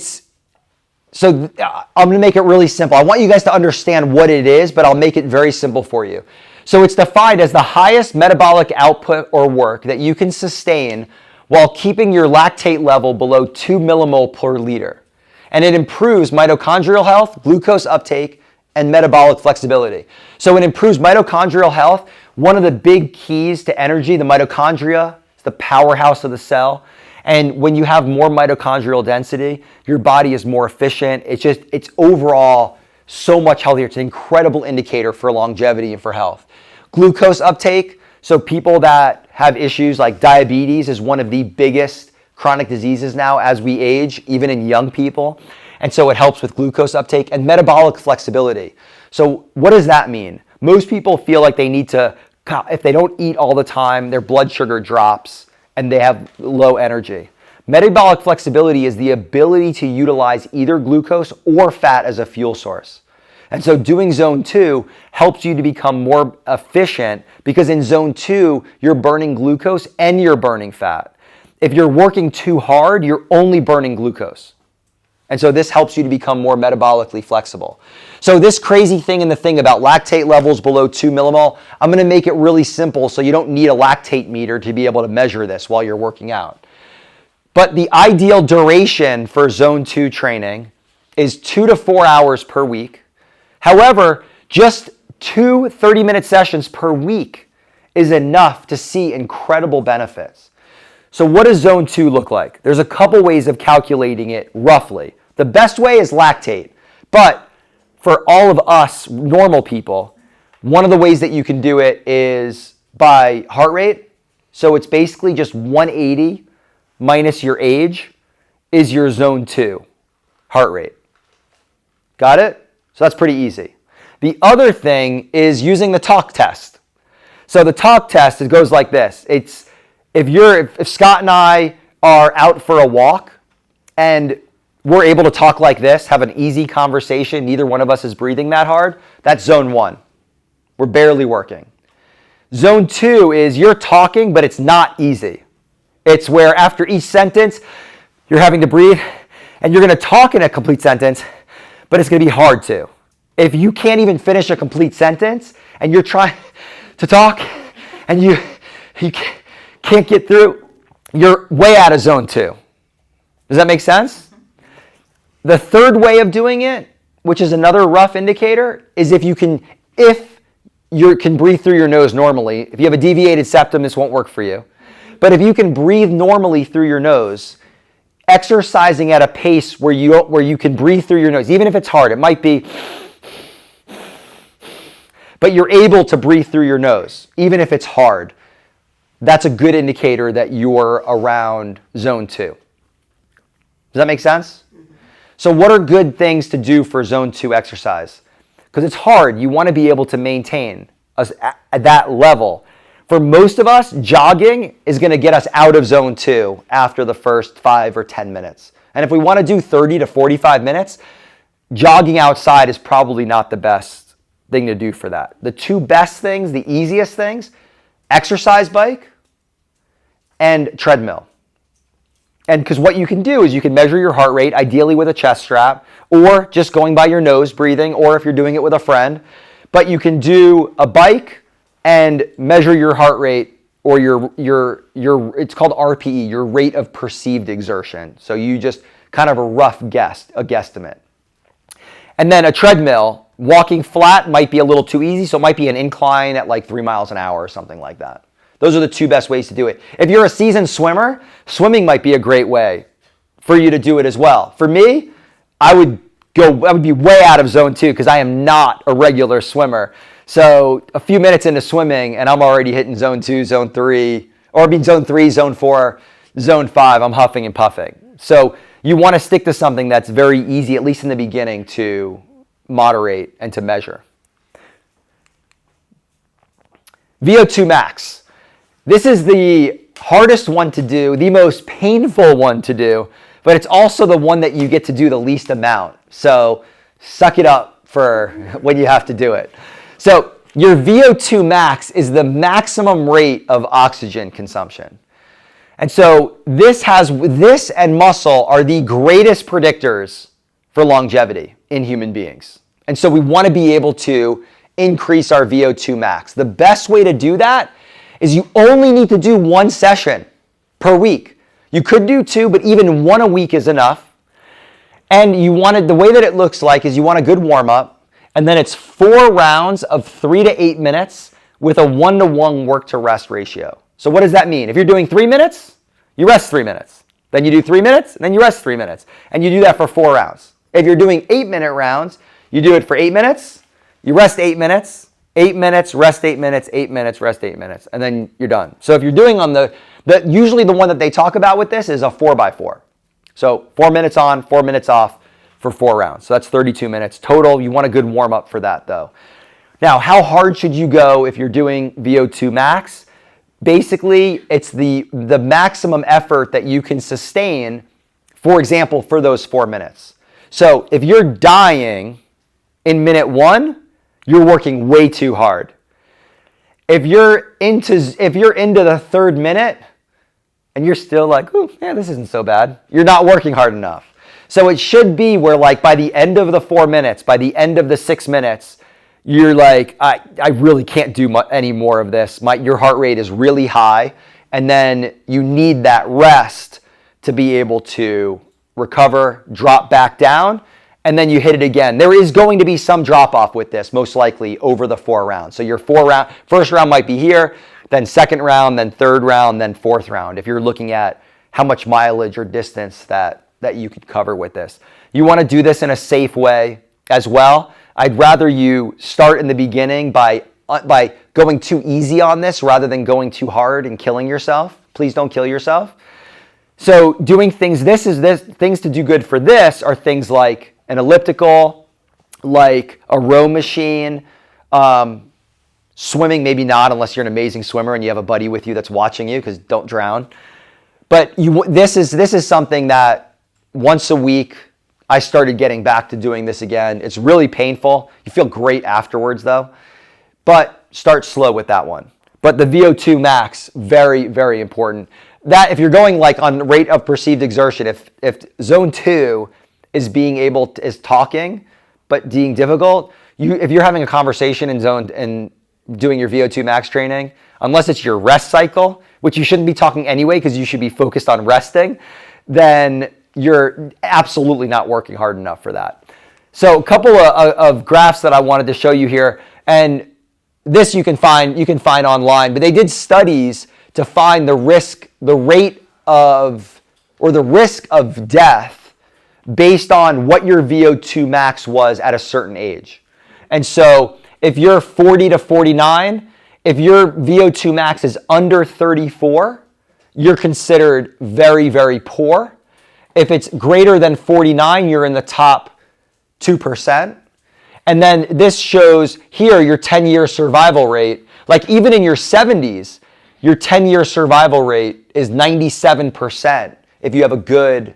going to make it really simple. I want you guys to understand what it is, but I'll make it very simple for you. So it's defined as the highest metabolic output or work that you can sustain while keeping your lactate level below 2 millimole per liter. And it improves mitochondrial health, glucose uptake, and metabolic flexibility. So it improves mitochondrial health. One of the big keys to energy, the mitochondria, is the powerhouse of the cell. And when you have more mitochondrial density, your body is more efficient. It's overall so much healthier. It's an incredible indicator for longevity and for health. Glucose uptake, so people that have issues like diabetes is one of the biggest chronic diseases now as we age, even in young people. And so it helps with glucose uptake and metabolic flexibility. So what does that mean? Most people feel like they need to, if they don't eat all the time, their blood sugar drops and they have low energy. Metabolic flexibility is the ability to utilize either glucose or fat as a fuel source. And so doing Zone 2 helps you to become more efficient because in Zone 2, you're burning glucose and you're burning fat. If you're working too hard, you're only burning glucose. And so this helps you to become more metabolically flexible. So this crazy thing in the thing about lactate levels below 2 millimole, I'm going to make it really simple so you don't need a lactate meter to be able to measure this while you're working out. But the ideal duration for Zone 2 training is 2 to 4 hours per week. However, just 2 30-minute sessions per week is enough to see incredible benefits. So what does Zone 2 look like? There's a couple ways of calculating it roughly. The best way is lactate, but for all of us normal people, one of the ways that you can do it is by heart rate. So it's basically just 180 minus your age is your Zone 2 heart rate. Got it? So that's pretty easy. The other thing is using the talk test. So the talk test, it goes like this. It's if Scott and I are out for a walk and we're able to talk like this, have an easy conversation, neither one of us is breathing that hard, that's Zone 1. We're barely working. Zone 2 is you're talking, but it's not easy. It's where after each sentence, you're having to breathe, and you're going to talk in a complete sentence, but it's going to be hard to. If you can't even finish a complete sentence, and you're trying to talk, and you can't get through, you're way out of Zone 2. Does that make sense? The third way of doing it, which is another rough indicator, is if you can breathe through your nose normally. If you have a deviated septum, this won't work for you. But if you can breathe normally through your nose, exercising at a pace where you can breathe through your nose, even if it's hard, it might be, but you're able to breathe through your nose, even if it's hard, that's a good indicator that you're around Zone 2. Does that make sense? So what are good things to do for Zone 2 exercise? because it's hard. You want to be able to maintain us at that level. For most of us, jogging is going to get us out of zone 2 after the first 5 or 10 minutes. And if we want to do 30 to 45 minutes, jogging outside is probably not the best thing to do for that. The two best things, the easiest things, exercise bike and treadmill. And because what you can do is you can measure your heart rate, ideally with a chest strap, or just going by your nose breathing, or if you're doing it with a friend. But you can do a bike and measure your heart rate, or your it's called RPE, your rate of perceived exertion. So you just kind of a rough guesstimate. And then a treadmill, walking flat might be a little too easy, so it might be an incline at like 3 miles an hour or something like that. Those are the two best ways to do it. If you're a seasoned swimmer, swimming might be a great way for you to do it as well. For me, I would be way out of zone 2 because I am not a regular swimmer. So a few minutes into swimming and I'm already hitting zone 2, zone 3, or zone 3, zone 4, zone 5, I'm huffing and puffing. So you want to stick to something that's very easy, at least in the beginning, to moderate and to measure. VO2 max. This is the hardest one to do, the most painful one to do, but it's also the one that you get to do the least amount. So suck it up for when you have to do it. So your VO2 max is the maximum rate of oxygen consumption. And so this and muscle are the greatest predictors for longevity in human beings. And so we want to be able to increase our VO2 max. The best way to do that is you only need to do 1 session per week. You could do 2, but even 1 a week is enough. And the way that it looks like is you want a good warm-up, and then it's 4 rounds of 3 to 8 minutes with a 1-to-1 work-to-rest ratio. So what does that mean? If you're doing 3 minutes, you rest 3 minutes. Then you do 3 minutes, and then you rest 3 minutes. And you do that for 4 rounds. If you're doing 8-minute rounds, you do it for 8 minutes, you rest 8 minutes, 8 minutes, rest 8 minutes, 8 minutes, rest 8 minutes, and then you're done. So if you're doing usually the one that they talk about with this is a 4x4. So 4 minutes on, 4 minutes off for 4 rounds. So that's 32 minutes total. You want a good warm up for that though. Now, how hard should you go if you're doing VO2 max? Basically, it's the maximum effort that you can sustain, for example, for those 4 minutes. So if you're dying in minute 1, you're working way too hard. If you're into the 3rd minute and you're still like, "Ooh, yeah, this isn't so bad," you're not working hard enough. So it should be where like by the end of the 4 minutes, by the end of the 6 minutes, you're like, I really can't do any more of this. Your heart rate is really high, and then you need that rest to be able to recover, drop back down, and then you hit it again. There is going to be some drop off with this, most likely over the 4 rounds. So your first round might be here, then 2nd round, then 3rd round, then 4th round. If you're looking at how much mileage or distance that you could cover with this. You want to do this in a safe way as well. I'd rather you start in the beginning by going too easy on this rather than going too hard and killing yourself. Please don't kill yourself. So doing things to do good for this are things like an elliptical, like a row machine, swimming, maybe not unless you're an amazing swimmer and you have a buddy with you that's watching you, because don't drown. But this is something that once a week I started getting back to doing this again. It's really painful. You feel great afterwards though. But start slow with that one. But the VO2 max, very, very important. That if you're going like on rate of perceived exertion, if zone 2 is talking, but being difficult, if you're having a conversation and doing your VO2 max training, unless it's your rest cycle, which you shouldn't be talking anyway because you should be focused on resting, then you're absolutely not working hard enough for that. So a couple of graphs that I wanted to show you here, and this you can find online, but they did studies to find the risk of death based on what your VO2 max was at a certain age. And so if you're 40 to 49, if your VO2 max is under 34, you're considered very, very poor. If it's greater than 49, you're in the top 2%. And then this shows here your 10-year survival rate. Like even in your 70s, your 10-year survival rate is 97% if you have a good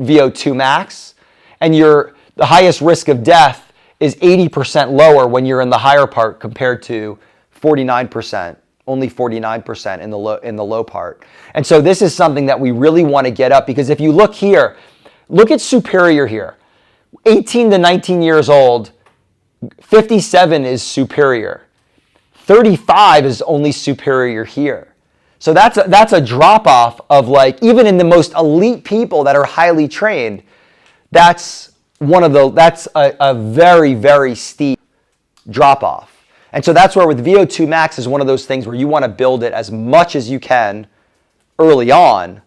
VO2 max. And the highest risk of death is 80% lower when you're in the higher part compared to 49%, only 49% in the low part. And so this is something that we really want to get up, because if you look here, look at superior here. 18 to 19 years old, 57 is superior. 35 is only superior here. So that's a drop off of, like, even in the most elite people that are highly trained, that's a very, very steep drop off. And so that's where with VO2 max is one of those things where you want to build it as much as you can early on,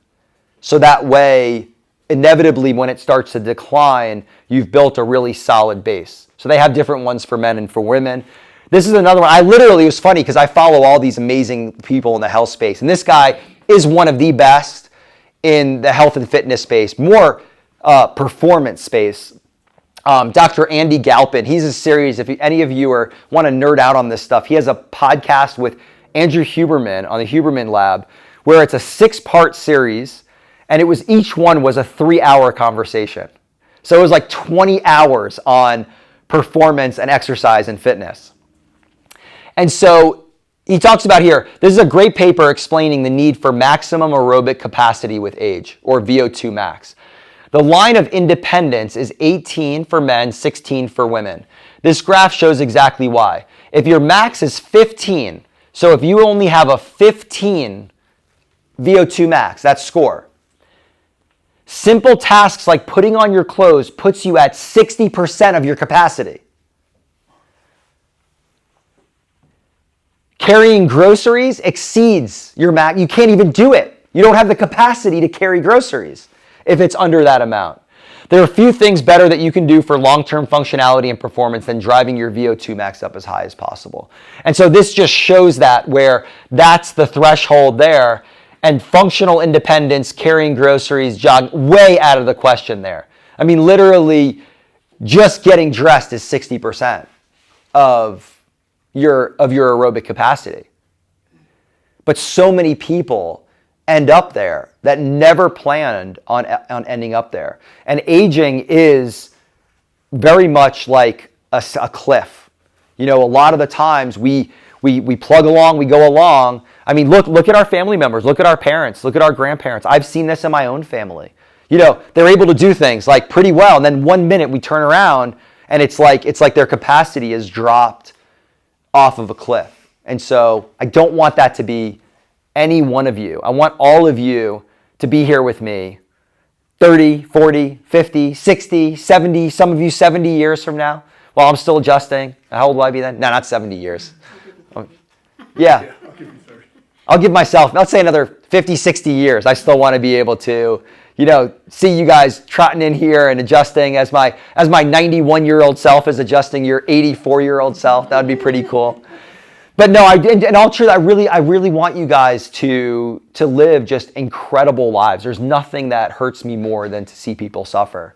so that way inevitably when it starts to decline, you've built a really solid base. So they have different ones for men and for women. This is another one. It was funny because I follow all these amazing people in the health space. And this guy is one of the best in the health and fitness space, more performance space. Dr. Andy Galpin, he's a series, if any of you want to nerd out on this stuff, he has a podcast with Andrew Huberman on the Huberman Lab, where it's a 6-part series, and each one was a 3-hour conversation. So it was like 20 hours on performance and exercise and fitness. And so he talks about here, this is a great paper explaining the need for maximum aerobic capacity with age, or VO2 max. The line of independence is 18 for men, 16 for women. This graph shows exactly why. If your max is 15, so if you only have a 15 VO2 max, that's score. Simple tasks like putting on your clothes puts you at 60% of your capacity. Carrying groceries exceeds your max. You can't even do it. You don't have the capacity to carry groceries if it's under that amount. There are a few things better that you can do for long-term functionality and performance than driving your VO2 max up as high as possible. And so this just shows that, where that's the threshold there, and functional independence, carrying groceries, jogging, way out of the question there. I mean, literally just getting dressed is 60% of your aerobic capacity. But so many people end up there that never planned on ending up there. And aging is very much like a cliff. You know, a lot of the times we plug along, we go along. I mean, look at our family members, look at our parents, look at our grandparents. I've seen this in my own family. You know, they're able to do things like pretty well, and then one minute we turn around and it's like their capacity is dropped off of a cliff. And so I don't want that to be any one of you. I want all of you to be here with me 30, 40, 50, 60, 70, some of you 70 years from now, while I'm still adjusting. How old will I be then? No, not 70 years. Yeah. I'll give you 30. I'll give myself, let's say another 50, 60 years. I still want to be able to, see you guys trotting in here and adjusting as my 91-year-old self is adjusting your 84-year-old self. That would be pretty cool. But no, in all truth, I really want you guys to live just incredible lives. There's nothing that hurts me more than to see people suffer.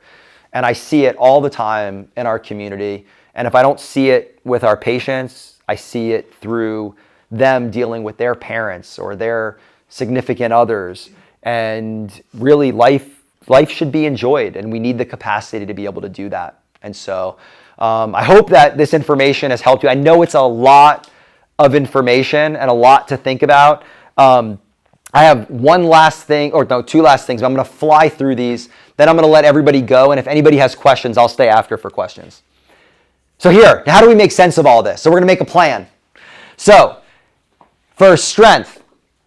And I see it all the time in our community. And if I don't see it with our patients, I see it through them dealing with their parents or their significant others. And really, life should be enjoyed, and we need the capacity to be able to do that. And so I hope that this information has helped you. I know it's a lot of information and a lot to think about. I have two last things, but I'm going to fly through these. Then I'm going to let everybody go, and if anybody has questions, I'll stay after for questions. So here, how do we make sense of all this? So we're going to make a plan. So for strength,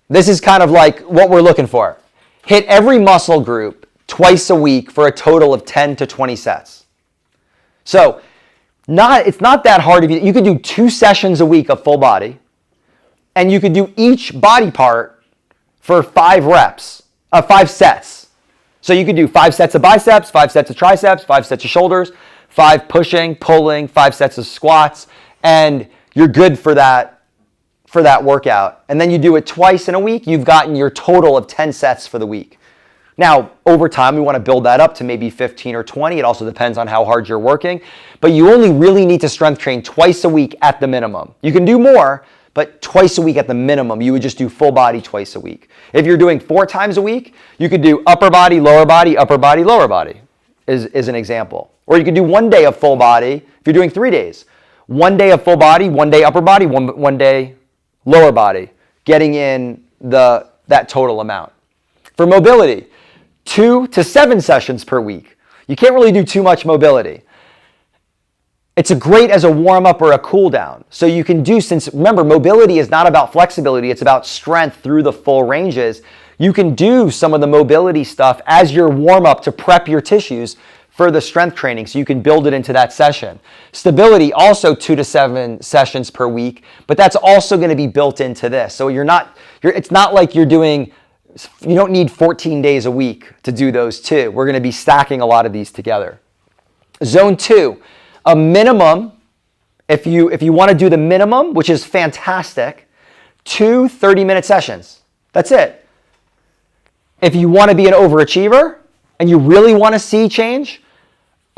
this is kind of like what we're looking for. Hit every muscle group twice a week for a total of 10 to 20 sets. So it's not that hard. You could do 2 sessions a week of full body, and you could do each body part for 5 sets. So you could do 5 sets of biceps, 5 sets of triceps, 5 sets of shoulders, 5 pushing, pulling, 5 sets of squats, and you're good for that workout. And then you do it twice in a week, you've gotten your total of 10 sets for the week. Now, over time, we want to build that up to maybe 15 or 20. It also depends on how hard you're working. But you only really need to strength train twice a week at the minimum. You can do more, but twice a week at the minimum. You would just do full body twice a week. If you're doing 4 times a week, you could do upper body, lower body, lower body is an example. Or you could do 1 day of full body if you're doing 3 days. 1 day of full body, 1 day upper body, one day lower body, getting in that total amount. For mobility, 2 to 7 sessions per week. You can't really do too much mobility. It's great as a warm-up or a cool-down. So you can do, since remember, mobility is not about flexibility, it's about strength through the full ranges. You can do some of the mobility stuff as your warm-up to prep your tissues for the strength training, so you can build it into that session. Stability, also 2 to 7 sessions per week, but that's also going to be built into this. So it's not like you don't need 14 days a week to do those two. We're going to be stacking a lot of these together. Zone 2, a minimum, if you want to do the minimum, which is fantastic, 2 30-minute sessions. That's it. If you want to be an overachiever and you really want to see change,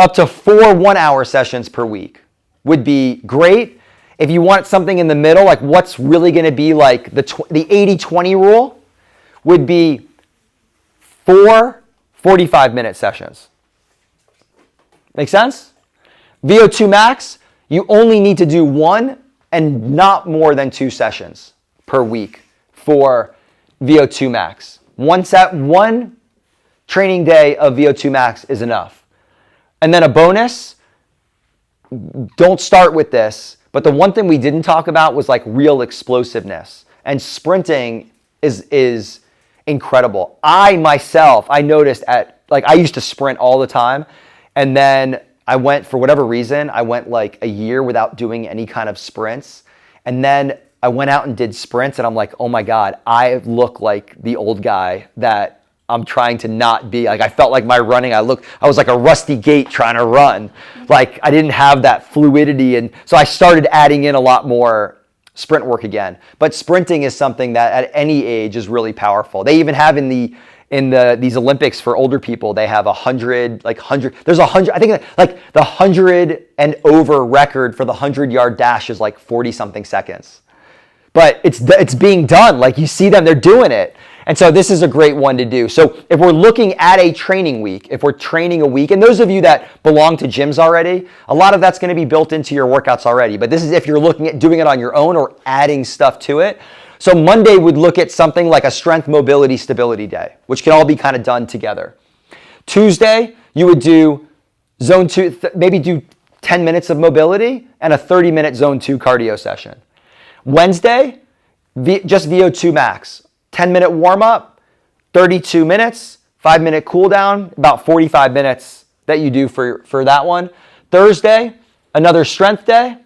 up to 4 one-hour sessions per week would be great. If you want something in the middle, like what's really going to be like the 80-20 rule, would be 4 45-minute sessions. Make sense? VO2 max, you only need to do 1 and not more than 2 sessions per week for VO2 max. One training day of VO2 max is enough. And then a bonus, don't start with this, but the one thing we didn't talk about was like real explosiveness. And sprinting is incredible. I noticed I used to sprint all the time, and then for whatever reason, I went like a year without doing any kind of sprints. And then I went out and did sprints, and I'm like, oh my God, I look like the old guy that I'm trying to not be. Like, I felt like my running, I was like a rusty gate trying to run. Like, I didn't have that fluidity. And so I started adding in a lot more sprint work again. But sprinting is something that at any age is really powerful. They even have in these Olympics for older people, they have 100, there's 100, I think like the 100 and over record for the 100-yard dash is like 40 something seconds. But it's being done. Like, you see them, they're doing it. And so this is a great one to do. So if we're looking at a training week, if we're training a week, and those of you that belong to gyms already, a lot of that's going to be built into your workouts already. But this is if you're looking at doing it on your own or adding stuff to it. So Monday would look at something like a strength, mobility, stability day, which can all be kind of done together. Tuesday, you would do zone 2, maybe do 10 minutes of mobility and a 30-minute zone 2 cardio session. Wednesday, just VO2 max. 10-minute warm-up, 32 minutes, 5-minute cool-down, about 45 minutes that you do for that one. Thursday, another strength day.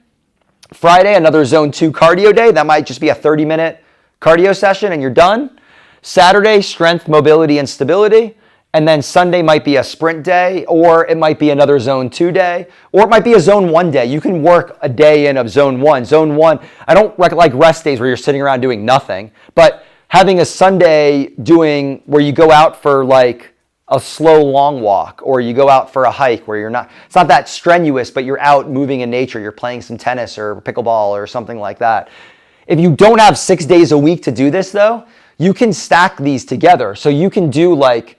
Friday, another zone 2 cardio day. That might just be a 30-minute cardio session and you're done. Saturday, strength, mobility, and stability. And then Sunday might be a sprint day, or it might be another zone 2 day, or it might be a zone 1 day. You can work a day in of zone 1. Zone 1, I don't like rest days where you're sitting around doing nothing, but having a Sunday where you go out for like a slow long walk, or you go out for a hike where it's not that strenuous, but you're out moving in nature. You're playing some tennis or pickleball or something like that. If you don't have 6 days a week to do this though, you can stack these together. So you can do like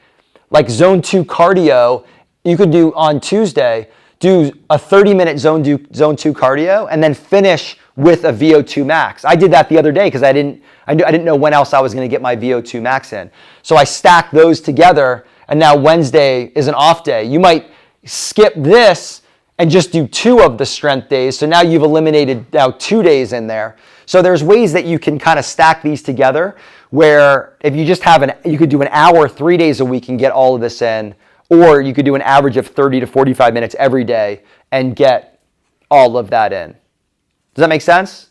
zone 2 cardio, you could do on Tuesday, do a 30-minute zone 2 cardio and then finish with a VO2 max. I did that the other day because I didn't know when else I was going to get my VO2 max in. So I stacked those together, and now Wednesday is an off day. You might skip this and just do 2 of the strength days. So now you've eliminated 2 days in there. So there's ways that you can kind of stack these together where if you just you could do an hour 3 days a week and get all of this in, or you could do an average of 30 to 45 minutes every day and get all of that in. Does that make sense?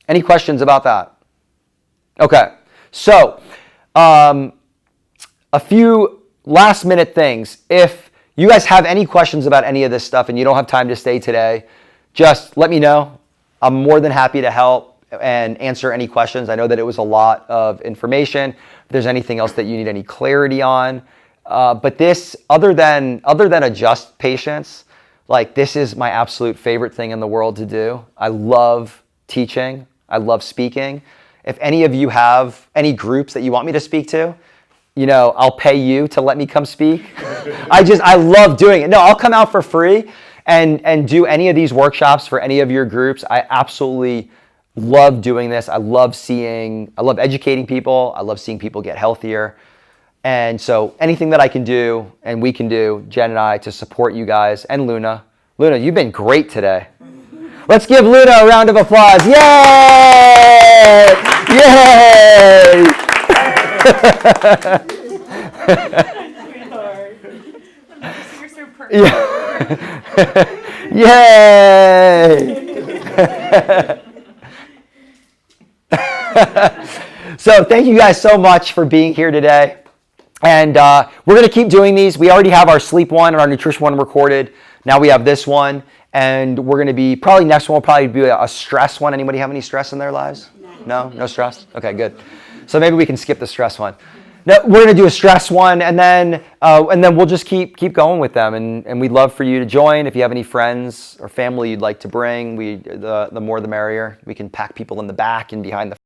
Any questions about that? Okay, so a few last minute things. If you guys have any questions about any of this stuff and you don't have time to stay today, just let me know. I'm more than happy to help. and answer any questions. I know that it was a lot of information. If there's anything else that you need any clarity on, but this, other than adjust patients, like this is my absolute favorite thing in the world to do. I love teaching. I love speaking. If any of you have any groups that you want me to speak to, I'll pay you to let me come speak. I love doing it. No, I'll come out for free and do any of these workshops for any of your groups. I absolutely love doing this. I love educating people. I love seeing people get healthier. And so anything that I can do and we can do, Jen and I, to support you guys and Luna. Luna, you've been great today. Let's give Luna a round of applause. Yay! Yay! You're so perfect. Yay! So thank you guys so much for being here today. And we're going to keep doing these. We already have our sleep one and our nutrition one recorded. Now we have this one. And we're going to be, probably next one will probably be a stress one. Anybody have any stress in their lives? No? No stress? Okay, good. So maybe we can skip the stress one. No, we're going to do a stress one, and then we'll just keep going with them. And we'd love for you to join. If you have any friends or family you'd like to bring, the more the merrier. We can pack people in the back and behind the